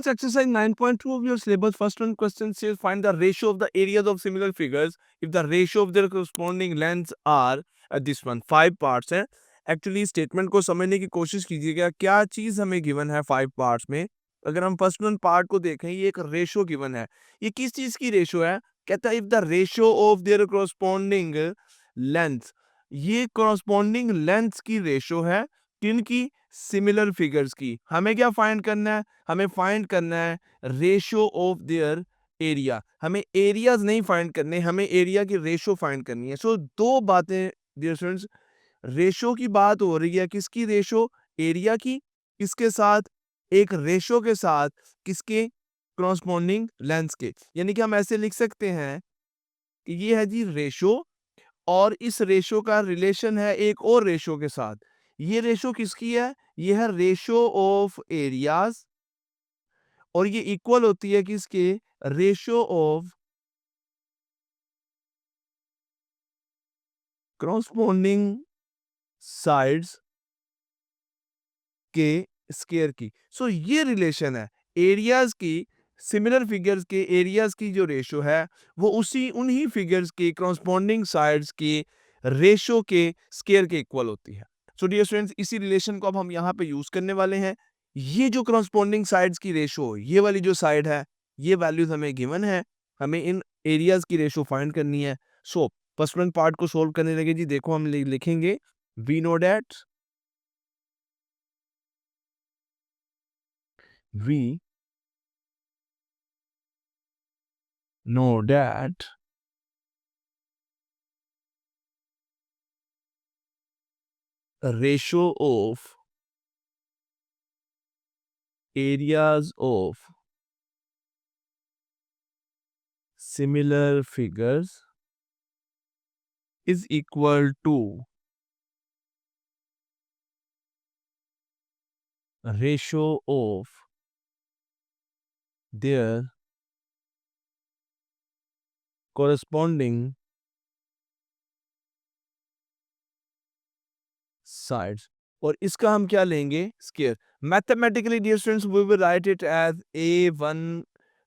Let's exercise 9.2 of your syllabus. First one question says find the ratio of the areas of similar figures if the ratio of their corresponding lengths are this one 5 parts है. Actually statement को समझने की कोशिश कीजिएगा क्या चीज हमें given है 5 पार्ट्स में. अगर हम फर्स्ट वन पार्ट को देखें ये एक रेशो गिवन है. ये किस चीज की रेशो है? कहता है if the ratio of their corresponding length. ये corresponding लेंथ की रेशो है किनकी? सिमिलर फिगर्स की. हमें क्या फाइंड करना है? हमें फाइंड करना है रेशो ऑफ देयर एरिया. हमें एरियाज नहीं फाइंड करने, हमें एरिया की रेशो फाइंड करनी है. सो दो बातें डियर स्टूडेंट्स, रेशो की बात हो रही है. किसकी रेशो? एरिया की. किसके साथ? एक रेशो के साथ. किसके? कॉरस्पॉन्डिंग लेंथ के. यानी कि हम ऐसे लिख सकते हैं कि ये है जी रेशो और इस रेशो का रिलेशन है एक और रेशो के साथ. ये रेशो किसकी है? ये है रेशो ऑफ एरियाज और ये इक्वल होती है किसके? रेशो ऑफ corresponding साइड्स के स्केयर की. सो ये रिलेशन है एरियाज की. सिमिलर फिगर्स के एरियाज की जो रेशो है वो उसी उन्हीं फिगर्स के corresponding साइड्स के रेशो के स्केयर के इक्वल होती है. सो डियर स्टूडेंट्स इसी रिलेशन को अब हम यहाँ पे यूज करने वाले हैं. ये जो corresponding साइड्स की रेशो, ये वाली जो साइड है, ये वैल्यूज हमें गिवन है. हमें इन एरियाज की रेशो फाइंड करनी है. सो फर्स्ट वन पार्ट को सोल्व करने लगे जी. देखो हम लिखेंगे we know that we know that ratio of areas of similar figures is equal to ratio of their corresponding sides. और इसका हम क्या लेंगे? Square. Mathematically dear students we will write it as a1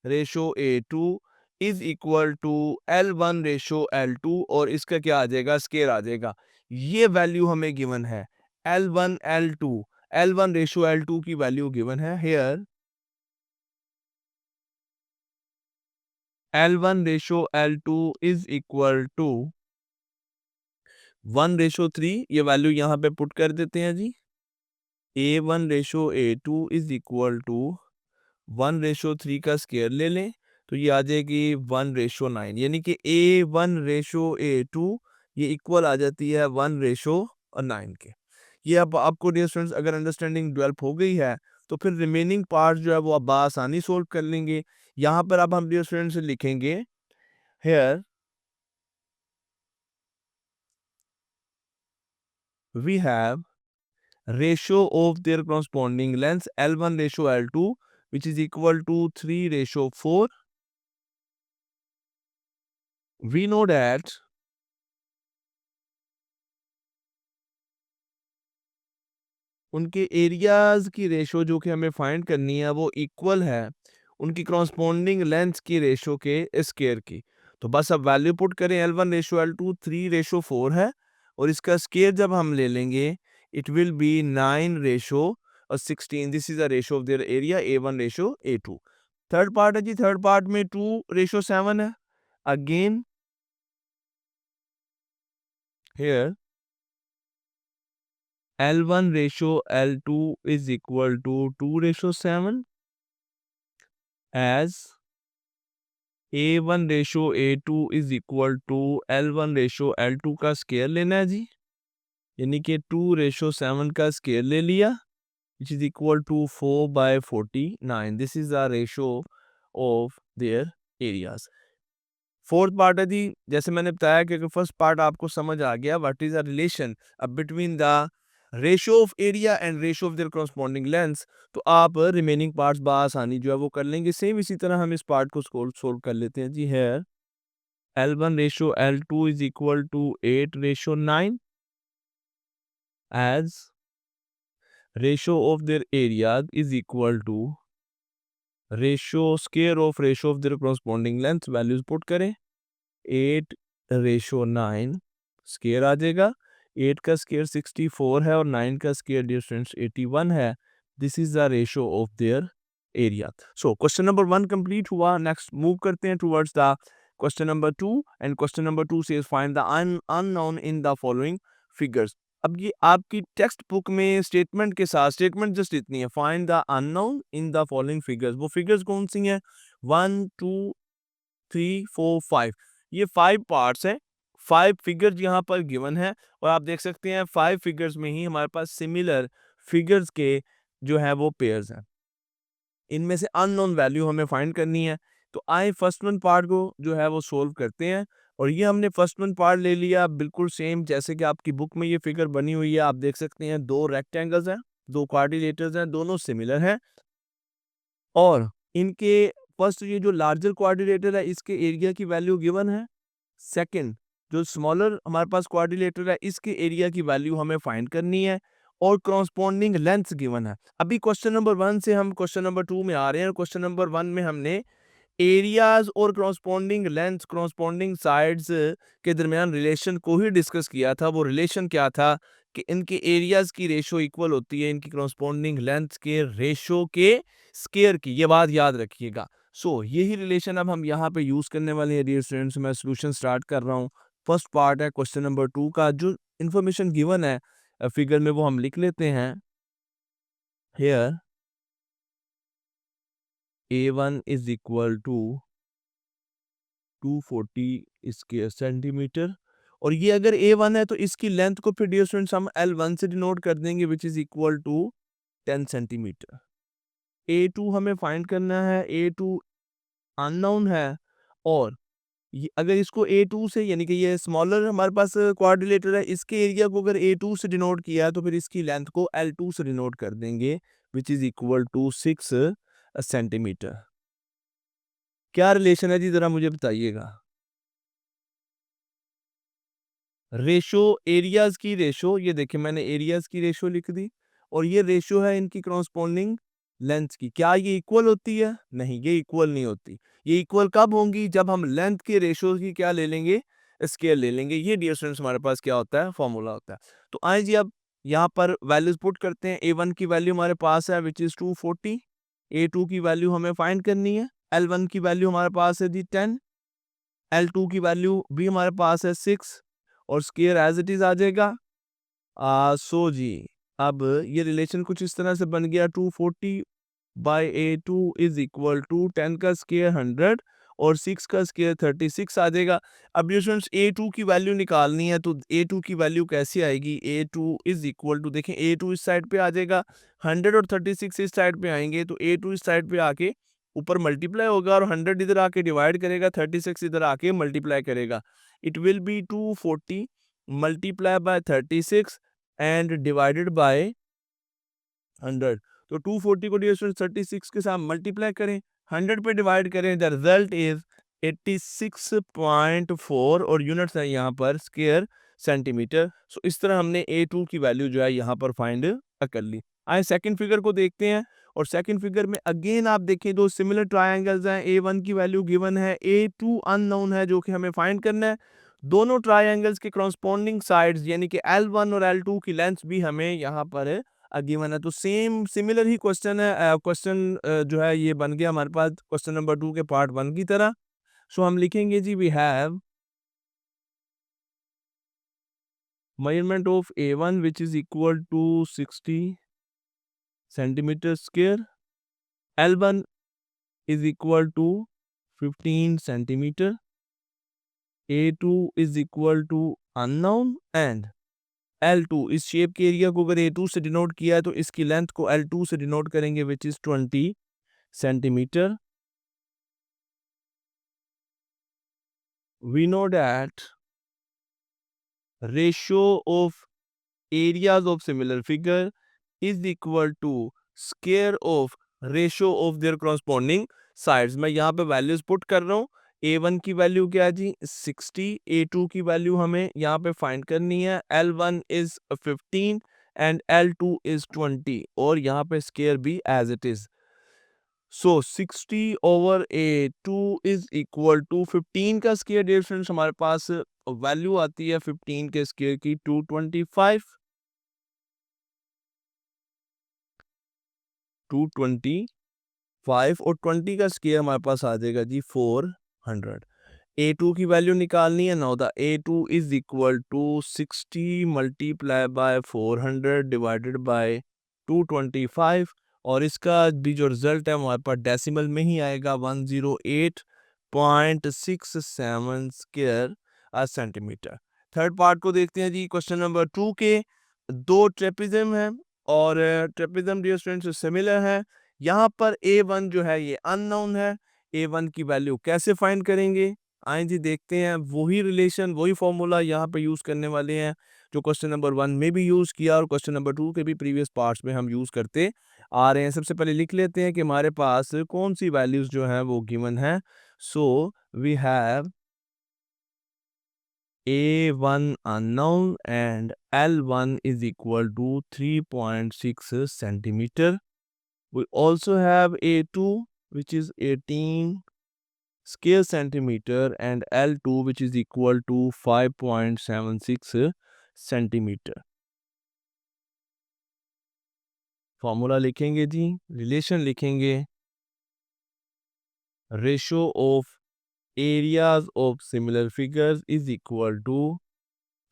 ratio a2 is equal to l1 ratio l2 और इसका क्या आ जाएगा? Square आ जाएगा. ये वैल्यू हमें गिवन है l1 l2. l1 ratio l2 की वैल्यू गिवन है here. l1 ratio l2 is equal to 1 ratio 3. ये वैल्यू यहाँ पे पुट कर देते हैं जी. a1 ratio a2 is equal to 1 ratio 3 का स्केयर ले लें तो ये आ जाएगी 1 रेशो 9. यानी कि a1 रेशो a2 ये इक्वल आ जाती है 1 रेशो 9 के. ये अब आपको डियर स्टूडेंट्स अगर अंडरस्टैंडिंग डेवलप हो गई है तो फिर रिमेनिंग पार्ट जो है वो आप आसानी सोल्व कर लेंगे. यहाँ पर अब हम डियर स्टूडेंट्स लिखेंगे here we have ratio of their corresponding lengths L1 ratio L2 which is equal to 3 ratio 4. We know that उनके एरियाज की रेशो जो कि हमें फाइंड करनी है वो इक्वल है उनकी corresponding लेंथ की रेशो के स्केयर की. तो बस अब वैल्यू पुट करें L1 रेशो L2 3 रेशो 4 है और इसका स्केयर जब हम ले लेंगे इट विल बी 9 रेशो और 16. This is a ratio of their area A1 ratio A2. Third part है जी. थर्ड पार्ट में 2 रेशो 7 है. Again here L1 ratio L2 is equal to 2 ratio 7 as A1 ratio A2 is equal to L1 ratio L2 का square लेना है जी. यानी कि 2 ratio 7 का square ले लिया which is equal to 4 by 49. This is the ratio of their areas. Fourth part है जी. जैसे मैंने बताया कि फर्स्ट पार्ट आपको समझ आ गया what is the relation between the ratio of area and ratio of there corresponding lengths. तो आप रिमेनिंग पार्ट्स आसानी जो है वो कर लेंगे. सेम इसी तरह हम इस पार्ट को सोल्व कर लेते हैं जी. है L1 ratio L2 is equal to 8 ratio 9 as ratio of their areas is equal to ratio square of ratio of their corresponding length values put करें 8:9 स्केयर आ जाएगा 8 का स्केयर 64 है और 9 का स्केयर डियर स्टूडेंट्स 81 है this is the ratio of their area so question number 1 complete हुआ next move करते हैं towards the question number 2 and question number 2 says find the unknown in the following figures अब ये आपकी text book में statement के साथ statement just इतनी है find the unknown in the following figures वो फिगर्स कौन सी हैं 1 2 3 4 5 ये 5 पार्ट्स हैं 5 फिगर्स यहाँ पर गिवन है और आप देख सकते हैं 5 फिगर्स में ही हमारे पास सिमिलर फिगर्स के जो है वो पेयर्स हैं इनमें से अननोन वैल्यू हमें फाइंड करनी है तो आए फर्स्ट वन पार्ट को जो है वो सोल्व करते हैं और ये हमने फर्स्ट वन पार्ट ले लिया बिल्कुल सेम जैसे कि आपकी बुक में ये फिगर बनी हुई है आप देख सकते हैं दो रेक्टेंगल्स हैं दो क्वाड्रिलेटर्स हैं दोनों सिमिलर हैं और इनके फर्स्ट ये जो लार्जर क्वाड्रिलेटर है इसके एरिया की वैल्यू गिवन है सेकंड जो स्मॉलर हमारे पास क्वाड्रिलेटर है इसके एरिया की वैल्यू हमें फाइंड करनी है और करस्पॉन्डिंग लेंथ गिवन है अभी क्वेश्चन नंबर 1 से हम क्वेश्चन नंबर 2 में आ रहे हैं क्वेश्चन नंबर 1 में हमने एरियाज और करस्पॉन्डिंग लेंथ करस्पॉन्डिंग साइड्स के दरमियान रिलेशन को ही डिस्कस किया था वो रिलेशन क्या था कि इनके एरियाज की रेशो इक्वल होती है इनकी करस्पॉन्डिंग लेंथ के रेशो के स्केयर की ये बात याद रखिएगा यही रिलेशन अब हम यहाँ पे यूज करने वाले हैं डियर स्टूडेंट्स मैं सॉल्यूशन स्टार्ट कर रहा हूँ फर्स्ट पार्ट है क्वेश्चन नंबर 2 का जो इंफॉर्मेशन गिवन है फिगर में वो हम लिख लेते हैं here A1 is equal to 240 square centimetre और ये अगर A1 है तो इसकी लेंथ को फिर डियर स्टूडेंट्स हम L1 से डिनोट कर देंगे which is equal to 10 centimetre A2 हमें फाइंड करना है A2 अननोन है और ये अगर इसको A2 से यानी कि ये स्मॉलर हमारे पास क्वाड्रिलेटर है इसके एरिया को अगर A2 से डिनोट किया है तो फिर इसकी लेंथ को L2 से डिनोट कर देंगे which is equal to 6 centimetre क्या रिलेशन है जी जरा मुझे बताइएगा रेशो एरियाज की रेशो ये देखिए मैंने एरियाज की रेशो लिख दी और ये रेशो है इनकी करस्पॉन्डिंग लेंथ की क्या ये इक्वल होती है नहीं ये इक्वल नहीं होती ये इक्वल कब होंगी जब हम लेंथ के रेशो की क्या ले लेंगे स्केल ले लेंगे ये डियर स्टूडेंट्स हमारे पास क्या होता है फॉर्मूला होता है तो आए जी अब यहाँ पर वैल्यूज पुट करते हैं A1 की वैल्यू हमारे पास है विच इज 240 A2 की वैल्यू हमें फाइंड करनी है L1 की वैल्यू हमारे पास है जी 10 L2 की वैल्यू भी हमारे पास है 6 और स्केयर एज इट इज आ जाएगा जी अब ये रिलेशन कुछ इस तरह से बन गया 240 by A2 is equal to 10 का स्केयर 100 और 6 का स्केयर 36 आ जाएगा अब ये स्टूडेंट्स A2 की वैल्यू निकालनी है तो A2 की वैल्यू कैसे आएगी A2 इज इक्वल टू देखें A2 इस साइड पे आ जाएगा 100 और 36 इस साइड पे आएंगे तो A2 इस साइड पे आके ऊपर मल्टीप्लाई होगा और 100 इधर आके डिवाइड करेगा 36 इधर आके मल्टीप्लाई करेगा it will B 240 multiply by 36 and divided by 100 तो 240 को डियर स्टूडेंट 36 के साथ मल्टीप्लाई करें 100 पे डिवाइड करें द रिजल्ट इज 86.4 और यूनिट्स है यहाँ पर स्क्वायर सेंटीमीटर सो इस तरह हमने A2 की वैल्यू जो है यहाँ पर फाइंड कर ली आए सेकंड फिगर को देखते हैं और सेकंड फिगर में अगेन आप देखें दो सिमिलर ट्रायंगल्स हैं A1 की वैल्यू गिवन है A2 अननोन है जो कि हमें फाइंड करना है दोनों ट्रायंगल्स के करस्पॉन्डिंग साइड्स यानी कि L1 और L2 की लेंथ भी हमें यहाँ पर गिवन है तो सेम सिमिलर ही क्वेश्चन है क्वेश्चन जो है ये बन गया हमारे पास क्वेश्चन नंबर 2 के पार्ट 1 की तरह सो हम लिखेंगे जी we have measurement of A1 which is equal to 60 centimeter square L1 is equal to 15 centimeter A2 is equal to unknown and L2 इस शेप के एरिया को अगर A2 से डिनोट किया है तो इसकी लेंथ को L2 से डिनोट करेंगे which is 20 centimetre we know that ratio of areas of similar figure is equal to square of ratio of their corresponding sides मैं यहाँ पे वैल्यूज पुट कर रहा हूँ A1 की वैल्यू क्या है जी 60 A2 की वैल्यू हमें यहाँ पे फाइंड करनी है L1 is 15 and L2 is 20 और यहाँ पे स्केयर भी as it is so 60/A2 is equal to 15 का स्क्वायर डियर फ्रेंड्स हमारे पास वैल्यू आती है 15 के स्क्वायर की 225 और 20 का स्क्वायर हमारे पास आ जाएगा जी 400। A2 की वैल्यू निकालनी है। Now the A2 is equal to 60 multiply by 400 divided by 225 और इसका भी जो रिजल्ट है हमारे पास डेसिमल में ही आएगा 108.67 स्क्वायर सेंटीमीटर। थर्ड पार्ट को देखते हैं जी। क्वेश्चन नंबर 2 के दो ट्रेपिज्म है और ट्रेपिज्म डियर स्टूडेंट्स सिमिलर है। यहाँ पर A1 जो है ये अननोन है। A1 की वैल्यू कैसे फाइंड करेंगे? आए जी देखते हैं। वही रिलेशन वही फॉर्मूला यहाँ पे यूज करने वाले हैं जो क्वेश्चन नंबर 1 में भी यूज किया और क्वेश्चन नंबर 2 के भी प्रीवियस पार्ट्स में हम यूज करते आ रहे हैं। सबसे पहले लिख लेते हैं कि हमारे पास कौन सी वैल्यूज जो है वो गिवन है। So we have A1 unknown and L1 is equal to 3.6 centimeter. We also have A2 which is 18 square centimeter and L2 which is equal to 5.76 centimeter. Formula लिखेंगे जी, रिलेशन लिखेंगे। Ratio of areas of similar figures is equal to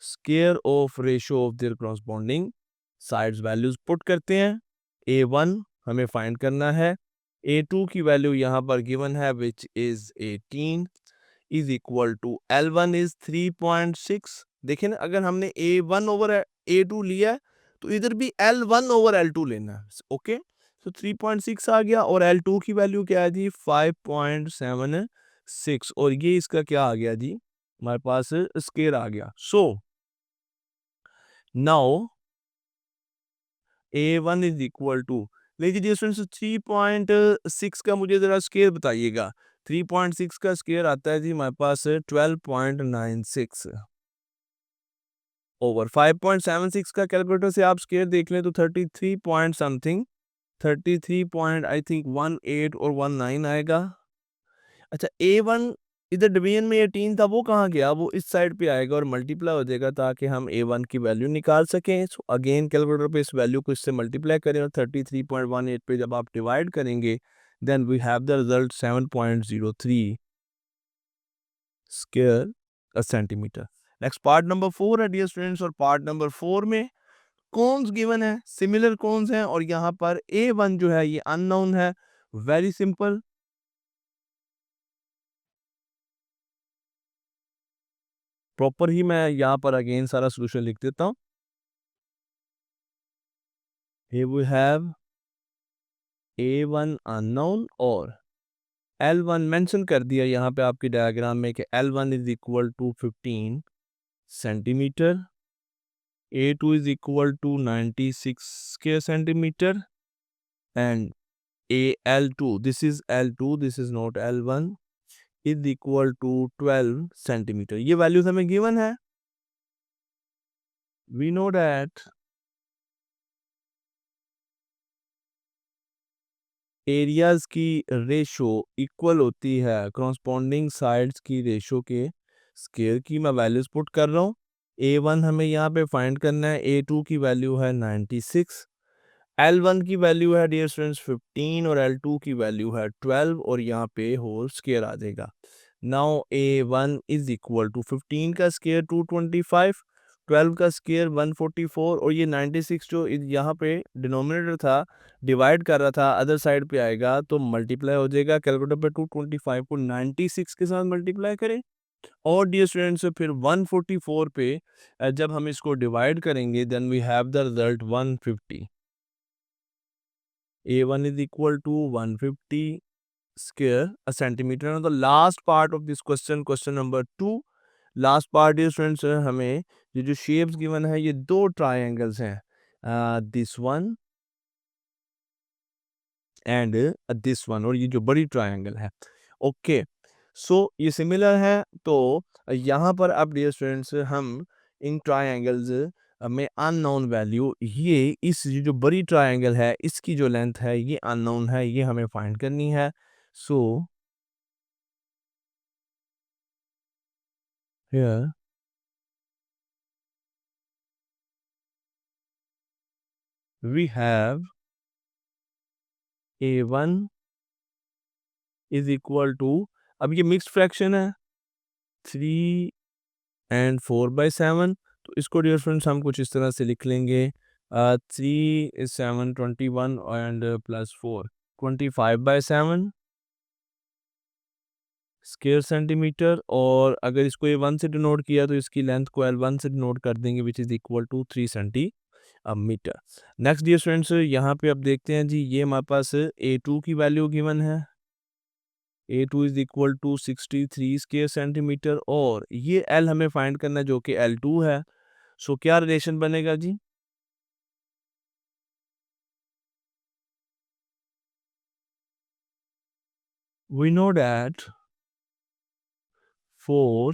square of ratio of their corresponding sides. Values put करते हैं। A1 हमें find करना है। A2 की value यहाँ पर गिवन है which is 18 is equal to L1 is 3.6। देखिए ना, अगर हमने A1 ओवर A2 लिया है तो इधर भी L1 ओवर L2 लेना है। ओके, तो 3.6 आ गया और L2 की वैल्यू क्या है जी 5.76 और ये इसका क्या आ गया जी हमारे पास स्क्वायर आ गया। So now A1 is equal to, लीजिए स्टूडेंट्स 3.6 का मुझे जरा स्क्वायर बताइएगा। 3.6 का स्क्वायर आता है जी हमारे पास 12.96 ओवर 5.76 का कैलकुलेटर से आप स्क्वायर देख लें तो 33 point something 33 point I think 18 और 19 आएगा। अच्छा A1 इधर डिवीजन में 18 था वो कहाँ गया? वो इस साइड पे आएगा और मल्टीप्लाई हो जाएगा ताकि हम A1 की वैल्यू निकाल सकें। सो अगेन कैलकुलेटर पे इस वैल्यू को इससे मल्टीप्लाई करें और 33.18 पे जब आप डिवाइड करेंगे then we have the result 7.03 square centimetre. Next part number 4 है डियर स्टूडेंट्स और पार्ट नंबर 4 में कॉन्स गिवन है, सिमिलर कॉन्स हैं और यहाँ पर A1 जो है ये अननोन है। वेरी सिंपल, प्रॉपर ही मैं यहाँ पर अगेन सारा सोल्यूशन लिख देता हूँ। Here we have A1 unknown और L1 मेंशन कर दिया यहाँ पे आपकी डायग्राम में कि L1 is equal to 15 centimetre, A2 is equal to 96 square centimetre and L2 this is L2 this is not L1 is equal to 12 centimetre. ये values हमें गिवन है। वी नो दैट एरियाज की ratio equal होती है corresponding sides की ratio के square की। मैं वैल्यूज पुट कर रहा हूँ। A1 हमें यहाँ पे फाइंड करना है। A2 की वैल्यू है 96, L1 की वैल्यू है डियर स्टूडेंट्स 15 और L2 की वैल्यू है 12 और यहाँ पे होल स्क्वायर आ जाएगा। Now A1 is equal to 15 का स्क्वायर 225, 12 का स्क्वायर 144 और ये 96 जो यहाँ पे डिनोमिनेटर था डिवाइड कर रहा था अदर साइड पे आएगा तो मल्टीप्लाई हो जाएगा। कैलकुलेटर पे 225 को 96 के साथ मल्टीप्लाई करें और डियर स्टूडेंट्स फिर 144 पे जब हम इसको डिवाइड करेंगे then we have the result 150। A1 is equal to 150 square a centimeter. Now the last part of this question, question number 2, last part है स्टूडेंट्स हमें ये जो शेप्स गिवन है ये दो ट्रायंगल्स हैं this one and this one और ये जो बड़ी ट्रायंगल है। ओके, सो ये सिमिलर है तो यहाँ पर अब डियर स्टूडेंट्स हम इन ट्रायंगल्स में अननोन वैल्यू, ये इस जो बड़ी ट्रायंगल है इसकी जो लेंथ है ये अननोन है, ये हमें फाइंड करनी है. So here we have A1 is equal to, अब ये मिक्स्ड फ्रैक्शन है 3 एंड 4/7. तो इसको डियर फ्रेंड्स हम कुछ इस तरह से लिख लेंगे, 3 is 7 21 and plus 4 25/7 square centimetre. और अगर इसको A1 से डिनोट किया तो इसकी लेंथ को L1 से डिनोट कर देंगे which is equal to 3 centimetre. Next dear friends यहाँ पे अब देखते हैं जी, ये हमारे पास A2 की वैल्यू गिवन है, A2 is equal to 63 square centimetre, और ये L हमें फाइंड करना है जो कि L2 है. सो क्या रिलेशन बनेगा जी, we know that for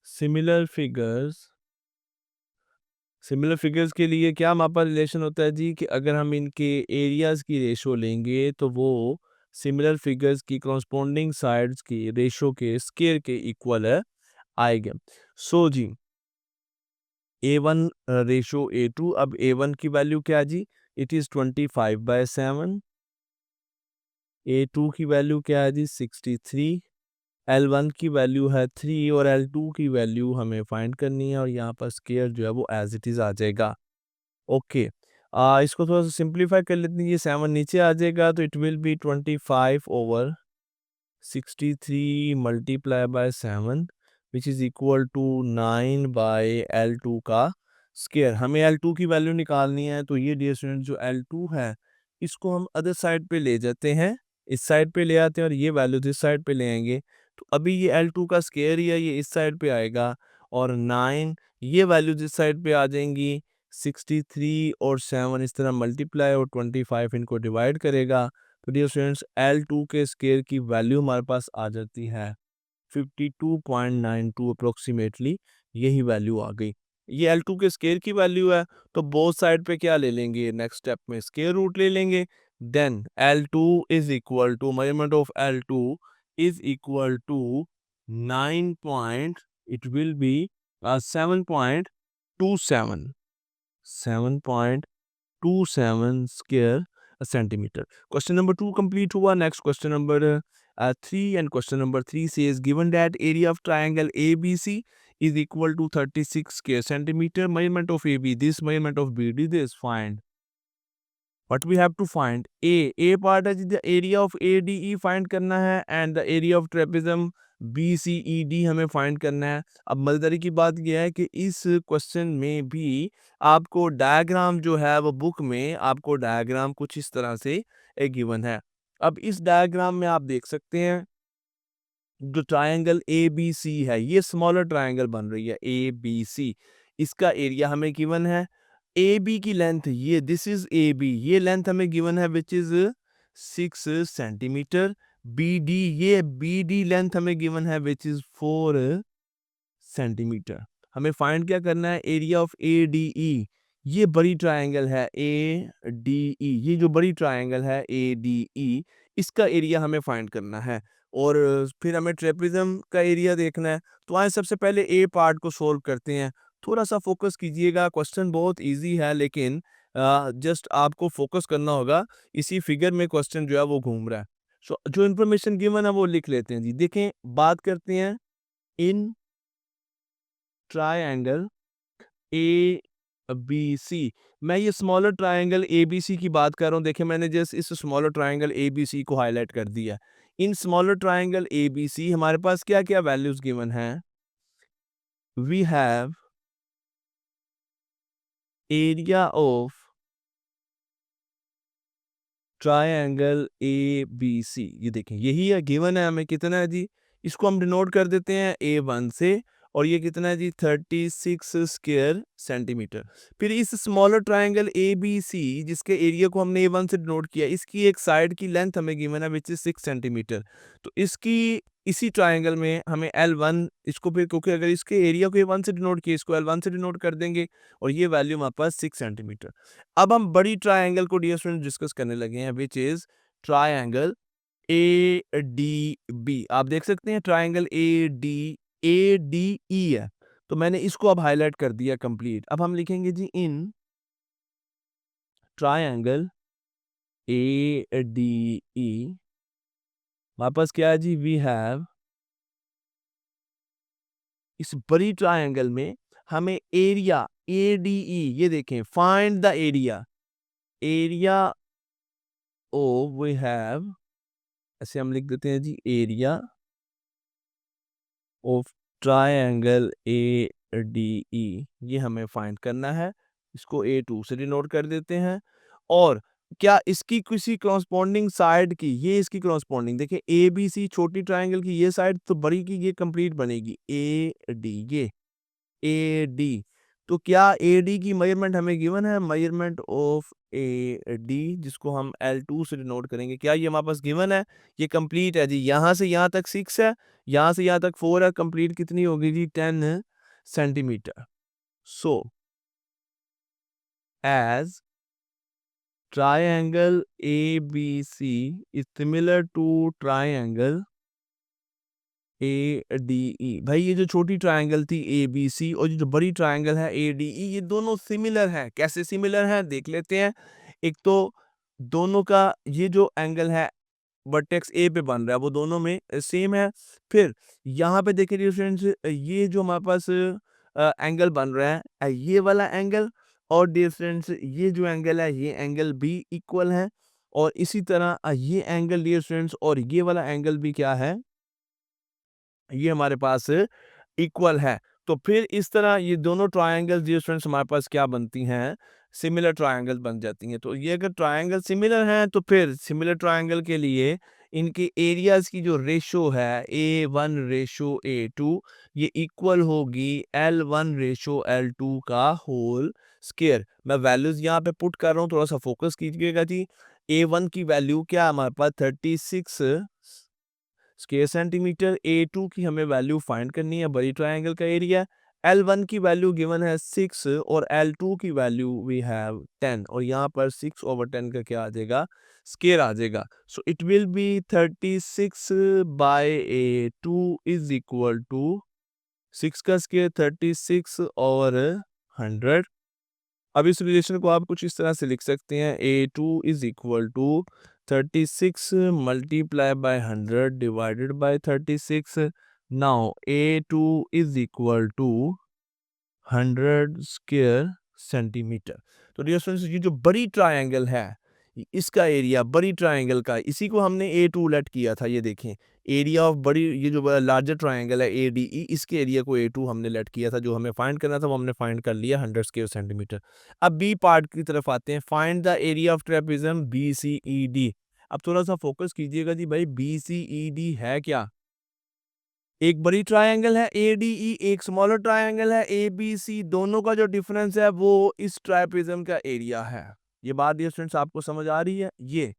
similar figures, similar figures के लिए क्या हमारे पास रिलेशन होता है जी, कि अगर हम इनके एरियाज की रेशो लेंगे तो वो सिमिलर फिगर्स की कॉरस्पॉन्डिंग साइड्स की रेशो के स्क्वायर के इक्वल है आएगा. सो जी A1 रेशो A2, अब A1 की वैल्यू क्या है जी, इट इज़ 25/7, A2 की वैल्यू क्या है जी 63, L1 की वैल्यू है 3 और L2 की वैल्यू हमें फाइंड करनी है, और यहाँ पर स्क्वायर जो है वो एज इट इज़ आ जाएगा. ओके, इसको थोड़ा सा सिंप्लीफाई कर लेते हैं, ये 7 नीचे आ जाएगा तो it will be 25/63 multiply by 7 which is equal to 9/L2 का स्क्वायर. हमें L2 की वैल्यू निकालनी है, तो ये डियर स्टूडेंट जो L2 है इसको हम अदर साइड पे ले जाते हैं, इस साइड पे ले आते हैं, और ये वैल्यू इस साइड पे ले आएंगे. तो अभी ये L2 का स्क्वायर ही है, ये इस साइड पे आएगा, और 9 ये वैल्यूज इस साइड पे आ जाएंगी. 63 और 7 इस तरह मल्टीप्लाई और 25 इनको डिवाइड करेगा, तो डियर स्टूडेंट्स L2 के स्क्वायर की वैल्यू हमारे पास आ जाती है 52.92 अप्रोक्सीमेटली, यही वैल्यू आ गई. ये L2 के स्क्वायर की वैल्यू है, तो बोथ साइड पे क्या ले लेंगे, नेक्स्ट स्टेप में स्क्वायर रूट ले लेंगे. Then L2 is equal to measurement of L2 is equal to 9 point, it will be 7.27 7.27 square centimetre. Question number 2 complete हुआ. Next question number 3, and question number 3 says given that area of triangle ABC is equal to 36 square centimeter, measurement of AB, this measurement of BD, this find. What we have to find, A part है the area of ADE find करना है, and the area of trapezium BCED हमें find करना है. अब मजेदारी की बात यह है कि इस क्वेश्चन में भी आपको डायग्राम जो है वो बुक में आपको डायग्राम कुछ इस तरह से गिवन है. अब इस डायग्राम में आप देख सकते हैं जो ट्रायंगल ए बी सी है, ये स्मॉलर ट्रायंगल बन रही है ए बी सी, इसका एरिया हमें गिवन है. ए बी की लेंथ, ये दिस इज ए बी, ये लेंथ हमें गिवन है which is 6 centimetre. B D, ये बी डी लेंथ हमें गिवन है विच इज 4 सेंटीमीटर. हमें फाइंड क्या करना है, area of A D E, ये बड़ी ट्रायंगल है ए डी ई, ये जो बड़ी ट्रायंगल है ए डी ई, इसका एरिया हमें फाइंड करना है. और फिर हमें ट्रेपेजियम का एरिया देखना है. तो आइए सबसे पहले ए पार्ट को सोल्व करते हैं. थोड़ा सा फोकस कीजिएगा, क्वेश्चन बहुत इजी है, लेकिन जस्ट आपको फोकस करना होगा. इसी फिगर में क्वेश्चन जो है वो घूम रहा है. सो जो इन्फॉर्मेशन गिवन है वो लिख लेते हैं जी. देखें, बात करते हैं in triangle A B C. मैं ये smaller triangle A B C की बात कर रहा हूँ. देखिए, मैंने जस्ट इस smaller triangle A B C को हाईलाइट कर दिया. In smaller triangle A B C हमारे पास क्या क्या वैल्यूज गिवन हैं. We have area of triangle A B C, ये देखें यही है गिवन है हमें. कितना है जी, इसको हम डिनोट कर देते हैं A1 से, और ये कितना है जी 36 स्क्वायर सेंटीमीटर। फिर इस smaller triangle A B C जिसके एरिया को हमने A1 से डिनोट किया, इसकी एक साइड की लेंथ हमें गिवन है विच इज 6 सेंटीमीटर। तो इसकी इसी ट्राइंगल में हमें L1 इसको फिर, क्योंकि अगर इसके एरिया को A1 से डिनोट किया, इसको L1 से डिनोट कर देंगे और ये वैल्यू हमारे पास 6 सेंटीमीटर। अब हम बड़ी ट्राइंगल को डियर स्टूडेंट डिस्कस करने लगे हैं विच इज ट्राइंगल ADB। आप देख सकते हैं ट्राइंगल ADE है, तो मैंने इसको अब हाईलाइट कर दिया कंप्लीट। अब हम लिखेंगे जी इन ट्राइंगल ADE हमारे पास क्या है जी, वी हैव इस बड़ी ट्राइंगल में हमें एरिया ADE, ये देखें find the area of we have, ऐसे हम लिख देते हैं जी एरिया ऑफ ट्राइंगल ADE, ये हमें फाइंड करना है। इसको A2 से डिनोट कर देते हैं। और क्या इसकी किसी करस्पॉन्डिंग साइड की, ये इसकी करस्पॉन्डिंग देखिए ABC छोटी ट्राइंगल की ये साइड तो बड़ी की ये कंप्लीट बनेगी AD, ये AD। तो क्या AD की मेजरमेंट हमें गिवन है, मेजरमेंट ऑफ AD जिसको हम L2 से डिनोट करेंगे, क्या ये हमारे पास गिवन है? ये कंप्लीट है जी, यहाँ से यहाँ तक 6 है, यहाँ से यहाँ तक 4 है, कंप्लीट कितनी होगी जी 10 सेंटीमीटर। So as triangle ABC is similar to triangle ADE। भाई ये जो छोटी ट्रायंगल थी ABC और ये जो बड़ी ट्रायंगल है ADE, ये दोनों सिमिलर हैं। कैसे सिमिलर हैं देख लेते हैं। एक तो दोनों का ये जो एंगल है वर्टेक्स A पे बन रहा है वो दोनों में सेम है। फिर यहाँ पे देखिए डियर फ्रेंड्स, ये जो हमारे पास एंगल बन रहा है ये वाला एंगल, और डियर फ्रेंड्स ये जो एंगल है ये एंगल भी इक्वल है। और इसी तरह ये एंगल डियर फ्रेंड्स और ये वाला एंगल भी क्या है, ये हमारे पास इक्वल है। तो फिर इस तरह ये दोनों ट्रायंगल डियर फ्रेंड्स हमारे पास क्या बनती हैं, सिमिलर ट्रायंगल बन जाती हैं। तो ये अगर ट्रायंगल सिमिलर हैं तो फिर सिमिलर ट्रायंगल के लिए इनके एरियाज की जो रेशो है A1 रेशो A2, ये इक्वल होगी L1 रेशो L2 का होल स्क्वायर। मैं वैल्यूज यहाँ पे पुट कर रहा हूँ, थोड़ा सा फोकस कीजिएगा जी। A1 की वैल्यू क्या हमारे पास 36 स्क्वायर सेंटीमीटर। A2 की हमें वैल्यू फाइंड करनी है, बड़ी ट्रायंगल का एरिया। L1 की वैल्यू गिवन है 6 और L2 की वैल्यू वी हैव 10, और यहाँ पर 6/10 का क्या आ जाएगा, स्क्वायर आ जाएगा। So it will be 36 by A2 is equal to 6 का स्क्वायर 36 और 100। अब इस रिलेशन को आप कुछ इस तरह से लिख सकते हैं, A2 is equal to 36 multiply by 100 divided by 36। Now A2 is equal to 100 square centimetre. तो डियर स्टूडेंट्स ये जो बड़ी ट्रायंगल है इसका एरिया बड़ी ट्रायंगल का, इसी को हमने A2 लेट किया था। ये देखें एरिया ऑफ बड़ी, ये जो लार्जर ट्रायंगल है ADE, इसके एरिया को A2 हमने लेट किया था। जो हमें फाइंड करना था वो हमने फाइंड कर लिया 100 स्क्वायर सेंटीमीटर। अब बी पार्ट की तरफ आते हैं, find the area of trapezium BCED। अब थोड़ा सा फोकस कीजिएगा जी, भाई BCED है क्या? एक बड़ी ट्रायंगल है ADE, एक स्मॉलर ट्रायंगल है ABC, दोनों का जो डिफरेंस है वो इस ट्रापेजियम का एरिया है। ये बात डियर स्टूडेंट्स आपको समझ आ रही है? ये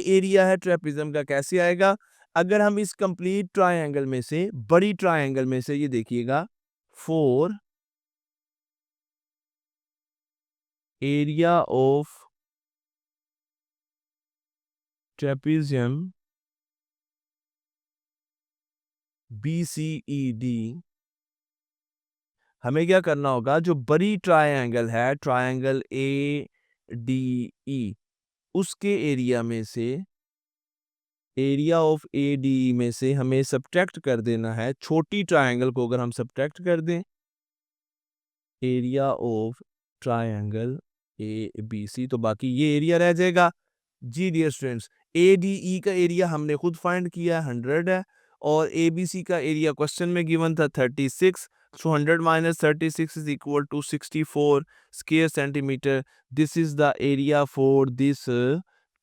एरिया है ट्रापेजियम का। कैसे आएगा? अगर हम इस कंप्लीट ट्रायंगल में से, बड़ी ट्रायंगल में से, ये देखिएगा 4 एरिया ऑफ ट्रेपेजियम BCED, हमें क्या करना होगा, जो बड़ी ट्रायंगल है ट्रायंगल ADE, उसके एरिया में से, एरिया ऑफ ADE में से हमें सब्ट्रैक्ट कर देना है छोटी ट्रायंगल को। अगर हम सब्ट्रैक्ट कर दें एरिया ऑफ ट्रायंगल ABC, तो बाकी ये एरिया रह जाएगा। जी डियर स्टूडेंट्स, ADE का एरिया हमने खुद फाइंड किया 100 है, और ABC का एरिया क्वेश्चन में गिवन था 36। So 100 minus 36 is equal to 64 square centimetre. This is the area for this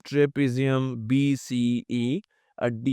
trapezium BCED।